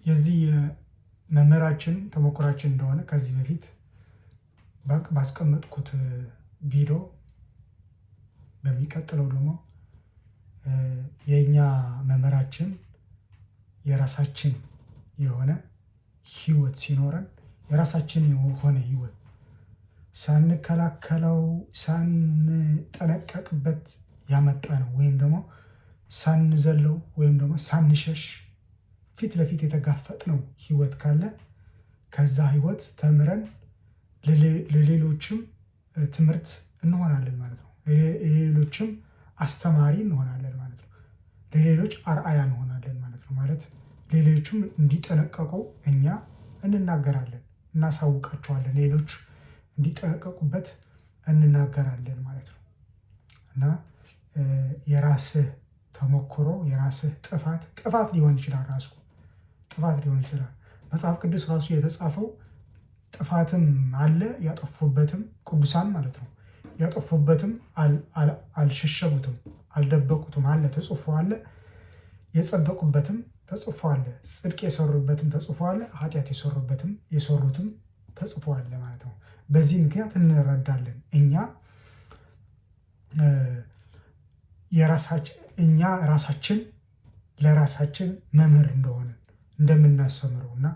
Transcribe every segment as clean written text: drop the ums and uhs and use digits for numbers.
የዚህ መምህራችን ተሞክሯችን እንደሆነ ከዚህ በፊት ባስቀመጥኩት ቪዲዮ በሚቀጥለው ደግሞ የኛ መምህራችን የራሳችን የሆነ ህይወት ሲኖረን የራሳችን የሆነ ህይወት ሳንከላከለው ሳንጠነቀቅበት ያመጣ ነው ወይም ደግሞ ሳንዘለው ወይም ደግሞ ሳንሸሽ ፊት ለፊት የተጋፈጥነው ህይወት ካለ ከዛ ህይወት ተምረን ለሌሎችም ትምህርት እንሆናለን ማለት ነው። ለሌሎችም አስተማሪ እንሆናለን ማለት ነው። ለሌሎች አርአያ እንሆናለን ማለት ነው። ማለት ሌሎችም እንዲጠነቀቁ እኛ እንናገራለን፣ እናሳውቃቸዋለን። ሌሎች እንዲጠነቀቁበት እንናገራለን ማለት ነው እና የራስህ ተሞክሮ የራስህ ጥፋት ሊሆን ይችላል። ራሱ ጥፋት ሊሆን ይችላል። መጽሐፍ ቅዱስ ራሱ የተጻፈው ጥፋትም አለ ያጠፉበትም ቅዱሳን ማለት ነው። ያጠፉበትም አልሸሸጉትም፣ አልደበቁትም አለ ተጽፎ አለ። የጸደቁበትም ተጽፎ አለ። ጽድቅ የሰሩበትም ተጽፎ አለ። ኃጢአት የሰሩትም ተጽፎ አለ ማለት ነው። በዚህ ምክንያት እንረዳለን እኛ ራሳችን ለራሳችን መምህር እንደሆንን እንደምናስተምረው እና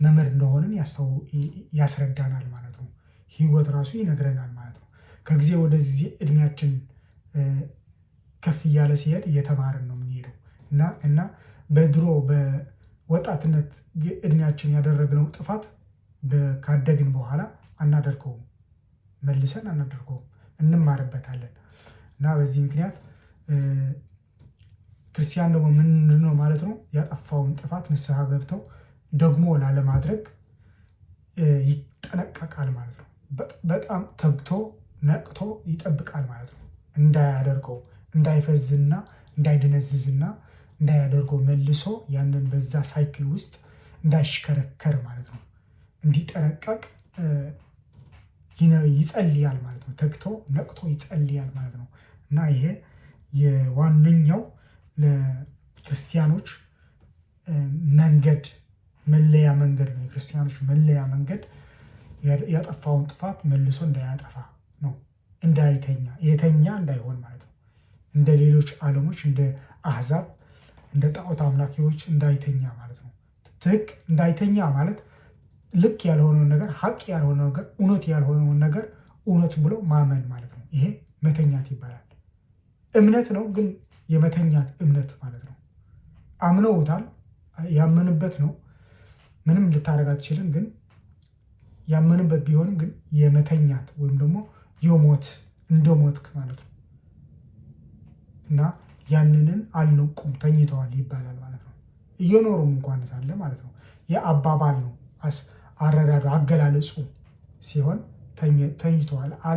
መምህር እንደሆንን ያስረዳናል ማለት ነው። ህይወት ራሱ ይነግረናል ማለት ነው። ከጊዜ ወደዚህ እድሜያችን ከፍ እያለ ሲሄድ እየተማርን ነው የምንሄደው እና በድሮ በወጣትነት እድሜያችን ያደረግነው ጥፋት ካደግን በኋላ አናደርገውም፣ መልሰን አናደርገውም፣ እንማርበታለን እና በዚህ ምክንያት ክርስቲያን ደግሞ ምንድን ነው ማለት ነው? ያጠፋውን ጥፋት ንስሐ ገብተው ደግሞ ላለማድረግ ይጠነቀቃል ማለት ነው። በጣም ተግቶ ነቅቶ ይጠብቃል ማለት ነው። እንዳያደርገው እንዳይፈዝና እንዳይደነዝዝና እንዳያደርገው መልሶ ያንን በዛ ሳይክል ውስጥ እንዳይሽከረከር ማለት ነው። እንዲጠነቀቅ ይጸልያል ማለት ነው። ተግቶ ነቅቶ ይጸልያል ማለት ነው እና ይሄ የዋነኛው ለክርስቲያኖች መለያ መንገድ ነው። የክርስቲያኖች መለያ መንገድ ያጠፋውን ጥፋት መልሶ እንዳያጠፋ ነው። የተኛ እንዳይሆን ማለት ነው። እንደ ሌሎች ዓለሞች እንደ አህዛብ እንደ ጣዖት አምላኪዎች እንዳይተኛ ማለት ነው። እንዳይተኛ ማለት ልክ ያልሆነውን ነገር ሀቅ ያልሆነውን ነገር እውነት ያልሆነውን ነገር እውነት ብሎ ማመን ማለት ነው። ይሄ መተኛት ይባላል። እምነት ነው ግን የመተኛት እምነት ማለት ነው። አምነውታል፣ ያመንበት ነው። ምንም ልታደርግ አትችልም። ግን ያመንበት ቢሆንም ግን የመተኛት ወይም ደግሞ እንደሞትክ ማለት ነው እና ያንንን አልነቁም ተኝተዋል ይባላል ማለት ነው። እየኖሩም እንኳን ሳለ ማለት ነው። የአባባል ነው አረዳዱ አገላለጹ ሲሆን ተኝተዋል